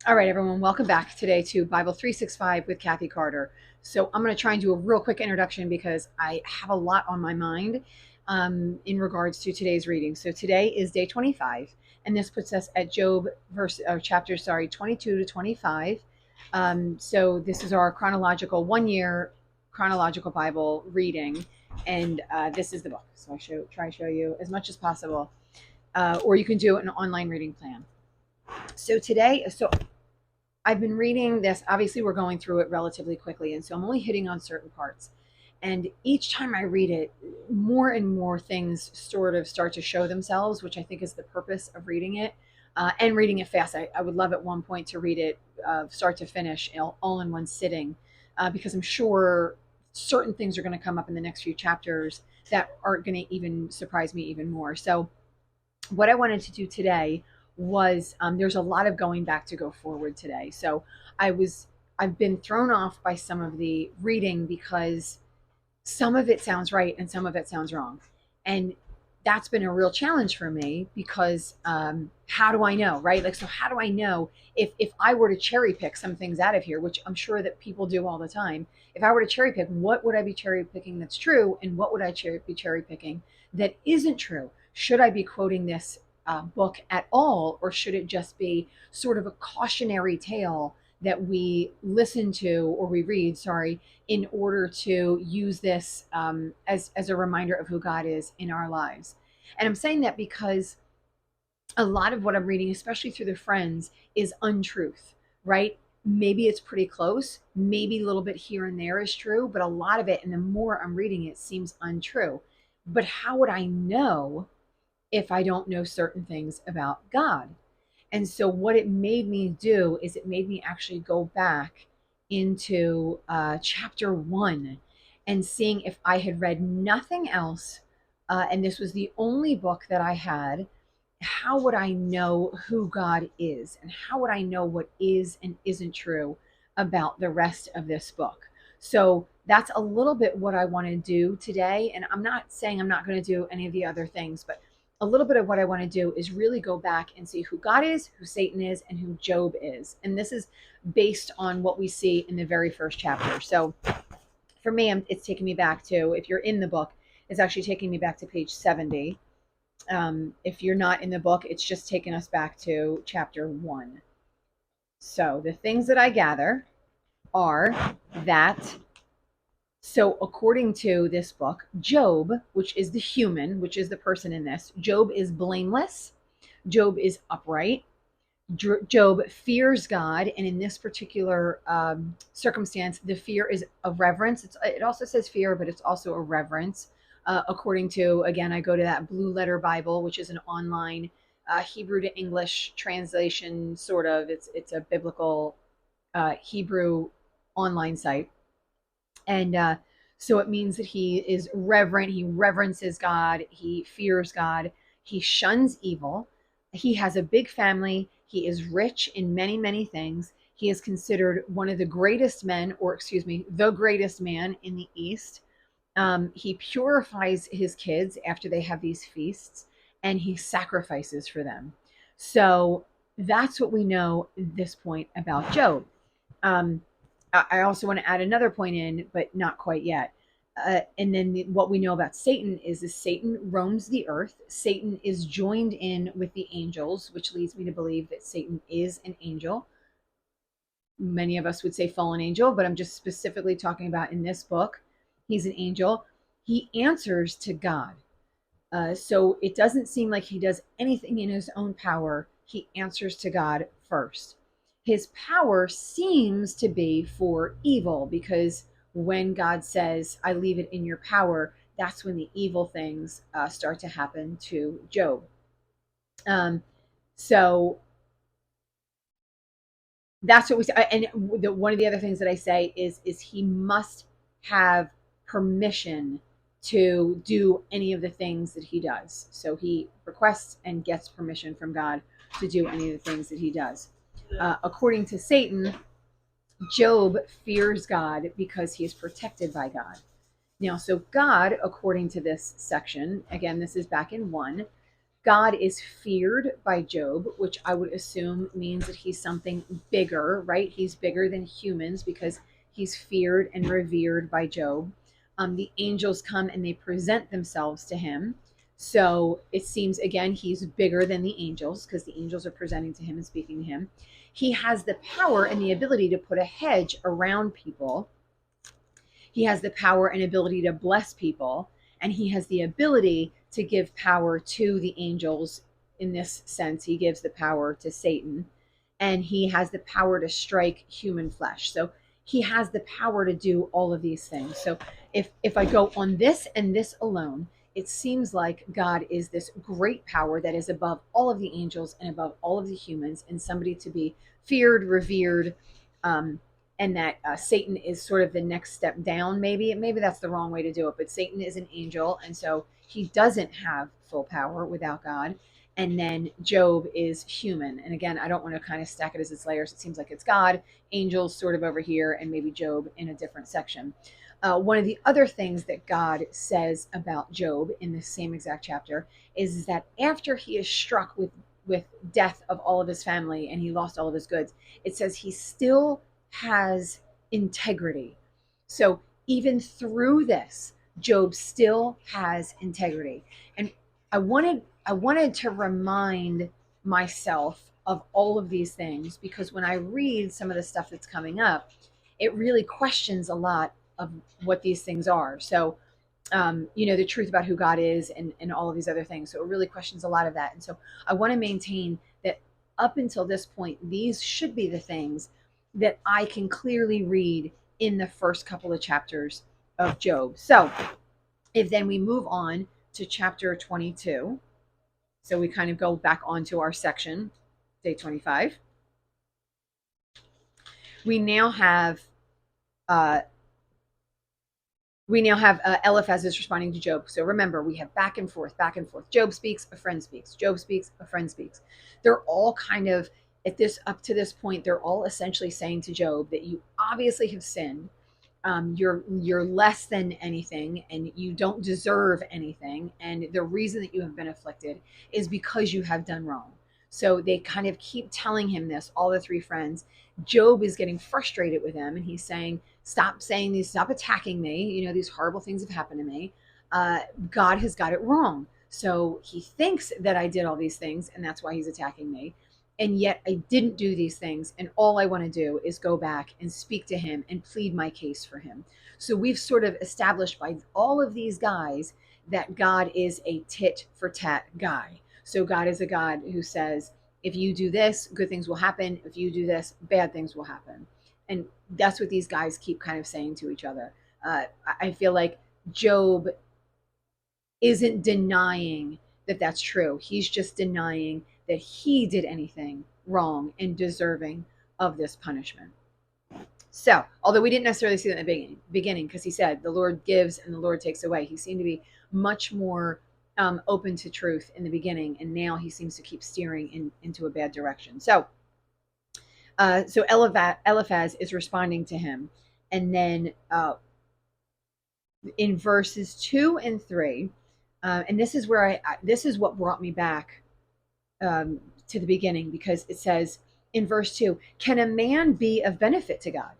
All right, everyone, welcome back today to Bible 365 with Kathy Carter. So, I'm going to try and do a real quick introduction because I have a lot on my mind in regards to today's reading. So, today is day 25, and this puts us at Job chapters 22 to 25. So, this is our chronological 1 year chronological Bible reading, and this is the book. So, try to show you as much as possible, or you can do an online reading plan. So I've been reading this. Obviously, we're going through it relatively quickly, and so I'm only hitting on certain parts. And each time I read it, more and more things sort of start to show themselves, which I think is the purpose of reading it and reading it fast. I would love at one point to read it start to finish all in one sitting because I'm sure certain things are going to come up in the next few chapters that are going to even surprise me even more. So, what I wanted to do today was there's a lot of going back to go forward today. So I was I've been thrown off by some of the reading because some of it sounds right and some of it sounds wrong, and that's been a real challenge for me because how do I know, right? Like, so how do I know if I were to cherry pick some things out of here, which I'm sure that people do all the time? If I were to cherry pick, what would I be cherry picking that's true, and what would I be cherry picking that isn't true? Should I be quoting this book at all, or should it just be sort of a cautionary tale that we listen to or we read, sorry, in order to use this as a reminder of who God is in our lives? And I'm saying that because a lot of what I'm reading, especially through the friends, is untruth, right? Maybe it's pretty close. Maybe a little bit here and there is true, but a lot of it, and the more I'm reading it, seems untrue. But how would I know if I don't know certain things about God? And so, what it made me do is it made me actually go back into chapter 1 and seeing if I had read nothing else, and this was the only book that I had. How would I know who God is? And how would I know what is and isn't true about the rest of this book? So that's a little bit what I want to do today. And I'm not saying I'm not going to do any of the other things, but a little bit of what I want to do is really go back and see who God is, who Satan is, and who Job is. And this is based on what we see in the very first chapter. So for me, it's taking me back to, if you're in the book, it's actually taking me back to page 70. If you're not in the book, it's just taking us back to chapter 1. So the things that I gather are that, so according to this book, Job, which is the human, which is the person in this, Job is blameless. Job is upright. Job fears God, and in this particular circumstance, the fear is a reverence. It also says fear, but it's also a reverence. According to, again, I go to that Blue Letter Bible, which is an online Hebrew to English translation, sort of. It's a biblical Hebrew online site, and so it means that he is reverent. He reverences God. He fears God. He shuns evil. He has a big family. He is rich in many, many things. He is considered one of the greatest men, or excuse me, the greatest man in the East. He purifies his kids after they have these feasts, and he sacrifices for them. So that's what we know at this point about Job. Um, I also want to add another point in, but not quite yet. And then what we know about Satan is Satan roams the earth. Satan is joined in with the angels, which leads me to believe that Satan is an angel. Many of us would say fallen angel, but I'm just specifically talking about in this book. He's an angel. He answers to God. So it doesn't seem like he does anything in his own power. He answers to God first. His power seems to be for evil because when God says, I leave it in your power, that's when the evil things start to happen to Job. Um, so that's what we say. And one of the other things that I say is he must have permission to do any of the things that he does. So he requests and gets permission from God to do any of the things that he does. According to Satan, Job fears God because he is protected by God. Now, so God, according to this section, again, this is back in 1, God is feared by Job, which I would assume means that he's something bigger, right? He's bigger than humans because he's feared and revered by Job. The angels come and they present themselves to him. So it seems, again, he's bigger than the angels because the angels are presenting to him and speaking to him. He has the power and the ability to put a hedge around people. He has the power and ability to bless people, and he has the ability to give power to the angels. In this sense, he gives the power to Satan, and he has the power to strike human flesh. So he has the power to do all of these things. So if I go on this and this alone, it seems like God is this great power that is above all of the angels and above all of the humans, and somebody to be feared, revered, um, and that Satan is sort of the next step down. Maybe that's the wrong way to do it, but Satan is an angel, and so he doesn't have full power without God. And then Job is human. And again, I don't want to kind of stack it as its layers. It seems like it's God, angels sort of over here, and maybe Job in a different section. One of the other things that God says about Job in the same exact chapter is that after he is struck with death of all of his family and he lost all of his goods, it says he still has integrity. So even through this, Job still has integrity. And I wanted to remind myself of all of these things because when I read some of the stuff that's coming up, it really questions a lot of what these things are. So, the truth about who God is and all of these other things. So it really questions a lot of that. And so I want to maintain that up until this point, these should be the things that I can clearly read in the first couple of chapters of Job. So if then we move on to chapter 22, so we kind of go back onto our section, day 25. We now have Eliphaz is responding to Job. So remember, we have back and forth, back and forth. Job speaks, a friend speaks. Job speaks, a friend speaks. They're all kind of up to this point, they're all essentially saying to Job that you obviously have sinned. You're less than anything, and you don't deserve anything. And the reason that you have been afflicted is because you have done wrong. So they kind of keep telling him this, all the three friends. Job is getting frustrated with them, and he's saying, stop saying these, stop attacking me. These horrible things have happened to me. God has got it wrong. So he thinks that I did all these things, and that's why he's attacking me. And yet I didn't do these things. And all I want to do is go back and speak to him and plead my case for him. So we've sort of established by all of these guys that God is a tit for tat guy. So God is a God who says, if you do this, good things will happen. If you do this, bad things will happen. And that's what these guys keep kind of saying to each other. I feel like Job isn't denying that that's true. He's just denying that he did anything wrong and deserving of this punishment. So, although we didn't necessarily see that in the beginning, because he said the Lord gives and the Lord takes away, he seemed to be much more open to truth in the beginning, and now he seems to keep steering into a bad direction. So Eliphaz is responding to him, and then in verses 2 and 3, and this is where this is what brought me back to the beginning, because it says in verse 2, can a man be of benefit to God?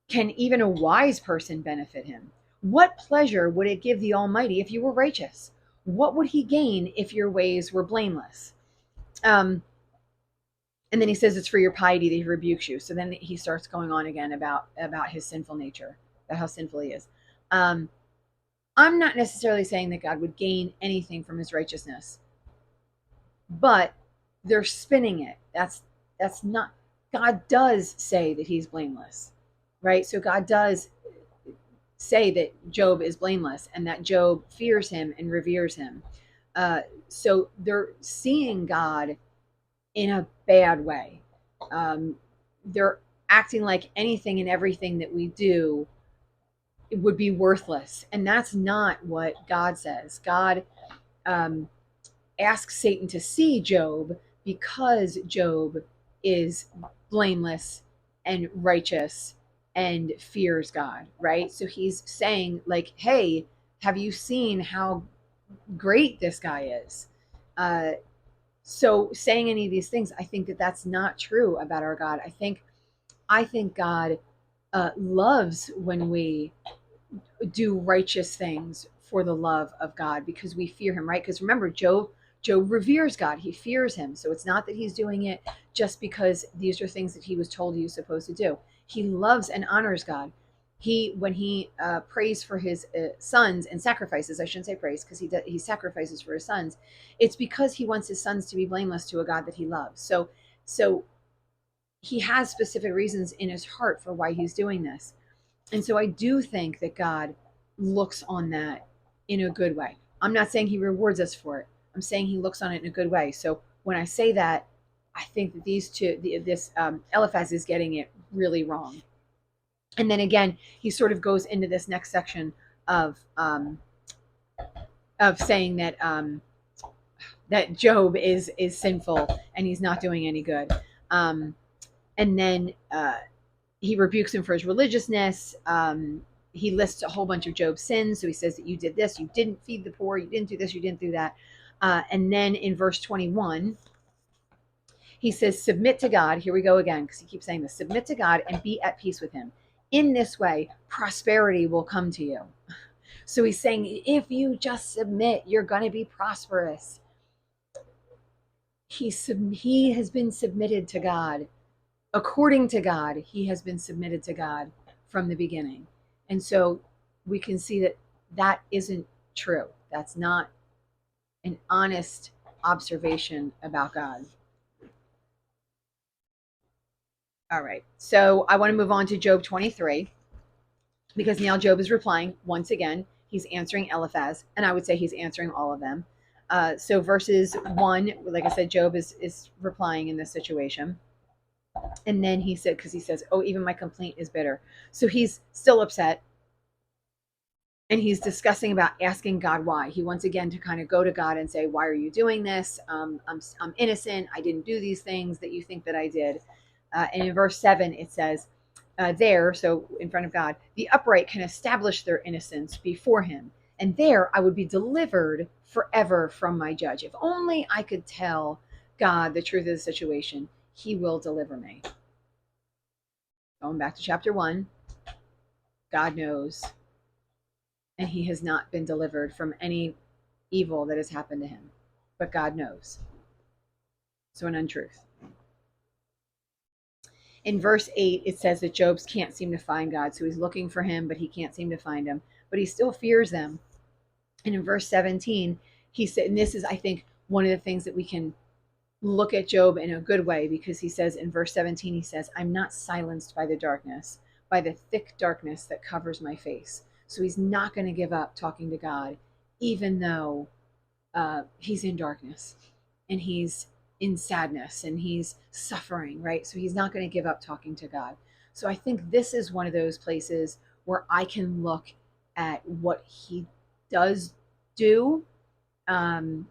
Can even a wise person benefit him? What pleasure would it give the Almighty if you were righteous? What would he gain if your ways were blameless? And then he says it's for your piety that he rebukes you. So then he starts going on again about his sinful nature, about how sinful he is. I'm not necessarily saying that God would gain anything from his righteousness, but they're spinning it. That's not. God does say that he's blameless, right? So God does say that Job is blameless and that Job fears him and reveres him. So they're seeing God in a bad way. They're acting like anything and everything that we do would be worthless. And that's not what God says. God asks Satan to see Job because Job is blameless and righteous and fears God, right? So he's saying, like, hey, have you seen how great this guy is? So saying any of these things, I think that that's not true about our God. I think God loves when we do righteous things for the love of God because we fear him, right? Because remember, Job reveres God. He fears him. So it's not that he's doing it just because these are things that he was told he was supposed to do. He loves and honors God. When he prays for his sons and sacrifices, I shouldn't say prays because he sacrifices for his sons. It's because he wants his sons to be blameless to a God that he loves. So he has specific reasons in his heart for why he's doing this. And so I do think that God looks on that in a good way. I'm not saying he rewards us for it. I'm saying he looks on it in a good way. So when I say that, I think that this Eliphaz is getting it really wrong. And then again, he sort of goes into this next section of saying that Job is sinful and he's not doing any good. And then he rebukes him for his religiousness. He lists a whole bunch of Job's sins. So he says that you did this, you didn't feed the poor, you didn't do this, you didn't do that. And then in verse 21, he says, submit to God. Here we go again, because he keeps saying this. Submit to God and be at peace with him. In this way, prosperity will come to you. So he's saying, if you just submit, you're going to be prosperous. He has been submitted to God. According to God, he has been submitted to God from the beginning. And so we can see that that isn't true. That's not an honest observation about God. All right. So I want to move on to Job 23 because now Job is replying once again. He's answering Eliphaz, and I would say he's answering all of them. So verses 1, like I said, Job is replying in this situation. And then he said, because he says, oh, even my complaint is bitter. So he's still upset. And he's discussing about asking God why. He wants again to kind of go to God and say, why are you doing this? I'm innocent. I didn't do these things that you think that I did. And in verse 7, it says, so in front of God, the upright can establish their innocence before him. And there I would be delivered forever from my judge. If only I could tell God the truth of the situation, he will deliver me. Going back to chapter 1, God knows, and he has not been delivered from any evil that has happened to him. But God knows. So an untruth. In verse 8, it says that Job can't seem to find God. So he's looking for him, but he can't seem to find him. But he still fears them. And in verse 17, he said, and this is, I think, one of the things that we can look at Job in a good way, because he says in verse 17, he says, I'm not silenced by the darkness, by the thick darkness that covers my face. So he's not going to give up talking to God, even though he's in darkness and he's in sadness and he's suffering, right? So he's not going to give up talking to God. So I think this is one of those places where I can look at what he does do and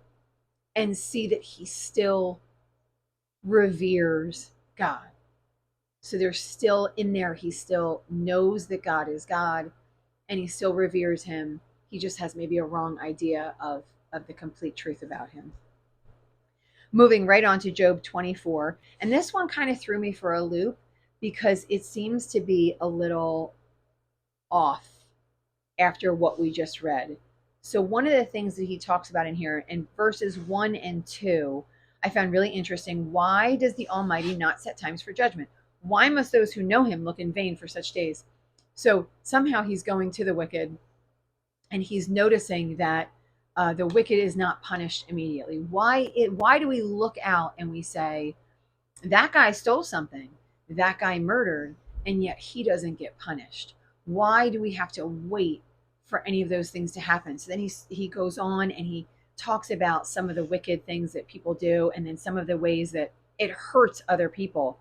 see that he still reveres God. So there's still in there, he still knows that God is God and he still reveres him. He just has maybe a wrong idea of the complete truth about him. Moving right on to Job 24. And this one kind of threw me for a loop because it seems to be a little off after what we just read. So one of the things that he talks about in here in verses 1 and 2, I found really interesting. Why does the Almighty not set times for judgment? Why must those who know him look in vain for such days? So somehow he's going to the wicked and he's noticing that the wicked is not punished immediately. Why do we look out and we say, that guy stole something, that guy murdered, and yet he doesn't get punished? Why do we have to wait for any of those things to happen? So then he goes on and he talks about some of the wicked things that people do and then some of the ways that it hurts other people.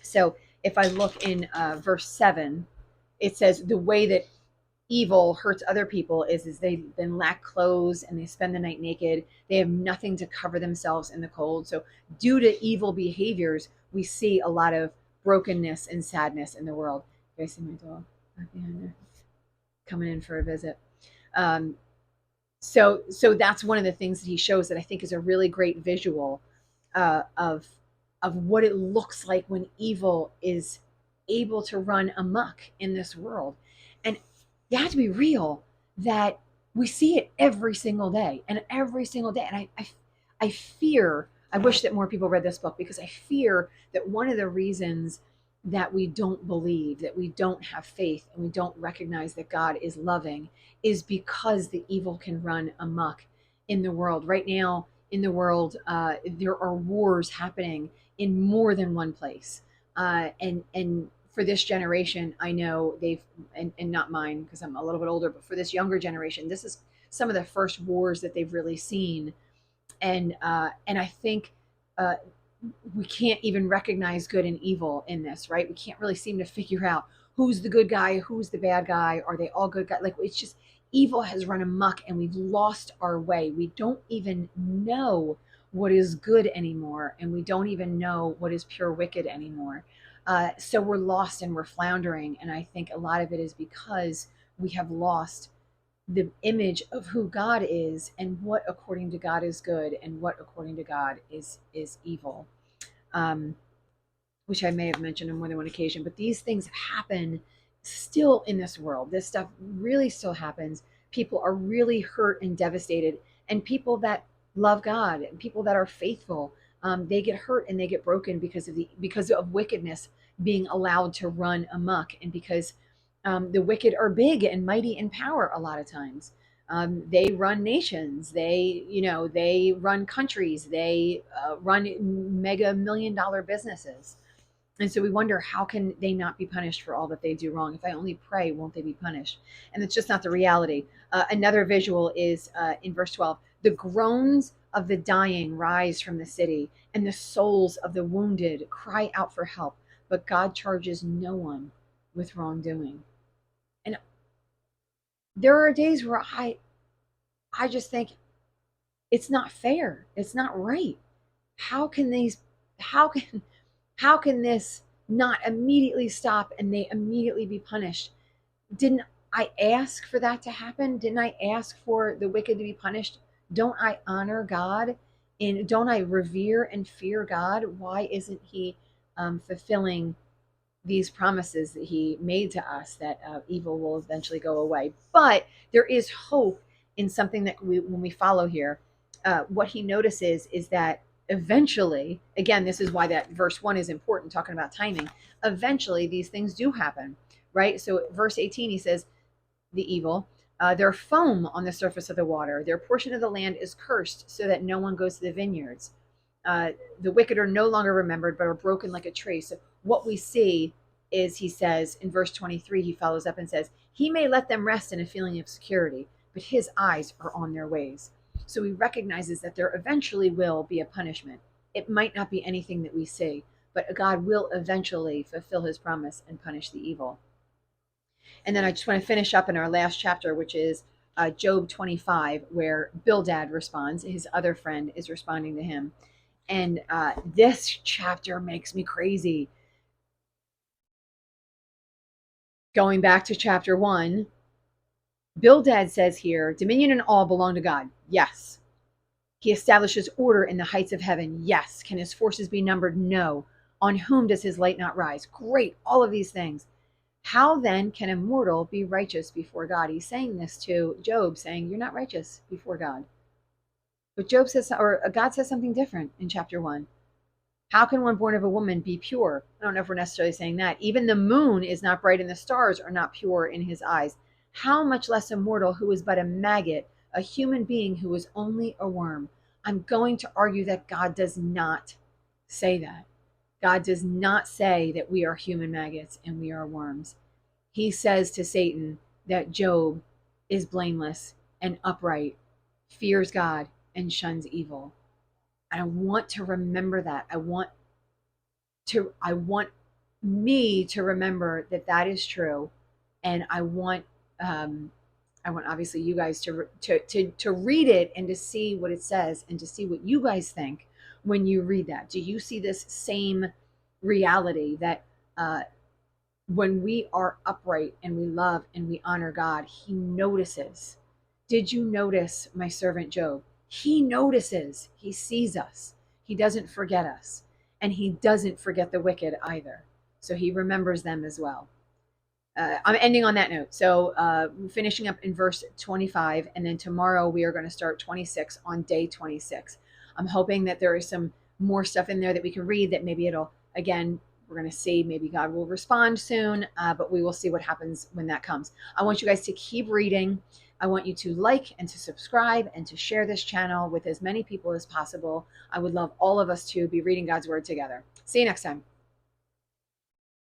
So if I look in verse 7, it says the way that evil hurts other people is they then lack clothes and they spend the night naked. They have nothing to cover themselves in the cold. So due to evil behaviors, we see a lot of brokenness and sadness in the world. You guys see my dog right behind there coming in for a visit. So that's one of the things that he shows that I think is a really great visual uh, of of what it looks like when evil is able to run amok in this world. And you have to be real that we see it every single day and every single day. And I fear, I wish that more people read this book, because I fear that one of the reasons that we don't believe, that we don't have faith, and we don't recognize that God is loving is because the evil can run amok in the world. Right now, in the world, there are wars happening in more than one place. And for this generation, I know they've, and not mine because I'm a little bit older, but for this younger generation, this is some of the first wars that they've really seen. And I think uh, we can't even recognize good and evil in this, right? We can't really seem to figure out who's the good guy, who's the bad guy. Are they all good guys? Like, it's just evil has run amok and we've lost our way. We don't even know what is good anymore, and we don't even know what is pure wicked anymore. So we're lost and we're floundering. And I think a lot of it is because we have lost the image of who God is and what according to God is good and what according to God is evil. Um, which I may have mentioned on more than one occasion, but these things happen still in this world. This stuff really still happens. People are really hurt and devastated, and people that love God and people that are faithful, they get hurt and they get broken because of wickedness being allowed to run amok, and because the wicked are big and mighty in power a lot of times. They run nations. They run countries. They run mega $1 million businesses. And so we wonder, how can they not be punished for all that they do wrong? If I only pray, won't they be punished? And it's just not the reality. Another visual is in verse 12. The groans of the dying rise from the city, and the souls of the wounded cry out for help. But God charges no one with wrongdoing. And there are days where I just think it's not fair. It's not right. How can these how can how can this not immediately stop and they immediately be punished? Didn't I ask for that to happen? Didn't I ask for the wicked to be punished? Don't I honor God? And don't I revere and fear God? Why isn't he fulfilling these promises that he made to us, that evil will eventually go away? But there is hope in something that when we follow here. What he notices is that eventually, again, this is why that verse 1 is important, talking about timing. Eventually, these things do happen, right? So, verse 18, he says, the evil, their foam on the surface of the water, their portion of the land is cursed, so that no one goes to the vineyards. The wicked are no longer remembered, but are broken like a tree. So what we see is, he says in verse 23, he follows up and says, he may let them rest in a feeling of security, but his eyes are on their ways. So he recognizes that there eventually will be a punishment. It might not be anything that we see, but God will eventually fulfill his promise and punish the evil. And then I just want to finish up in our last chapter, which is Job 25, where Bildad responds. His other friend is responding to him. And this chapter makes me crazy. Going back to chapter 1, Bildad says here, dominion and all belong to God. Yes. He establishes order in the heights of heaven. Yes. Can his forces be numbered? No. On whom does his light not rise? Great. All of these things. How then can a mortal be righteous before God? He's saying this to Job, saying, you're not righteous before God. But Job says, or God says something different in chapter 1. How can one born of a woman be pure? I don't know if we're necessarily saying that. Even the moon is not bright and the stars are not pure in his eyes. How much less a mortal who is but a maggot, a human being who is only a worm? I'm going to argue that God does not say that. God does not say that we are human maggots and we are worms. He says to Satan that Job is blameless and upright, fears God, and shuns evil. I want to remember that. I want me to remember that that is true, and I want obviously you guys to read it and to see what it says and to see what you guys think when you read that. Do you see this same reality that when we are upright and we love and we honor God, he notices? Did you notice my servant Job? He notices, he sees us, he doesn't forget us, and he doesn't forget the wicked either. So he remembers them as well. I'm ending on that note. So finishing up in verse 25, and then tomorrow we are going to start 26 on day 26. I'm hoping that there is some more stuff in there that we can read that maybe it'll, again, we're going to see, maybe God will respond soon, but we will see what happens when that comes. I want you guys to keep reading. I want you to like and to subscribe and to share this channel with as many people as possible. I would love all of us to be reading God's word together. See you next time.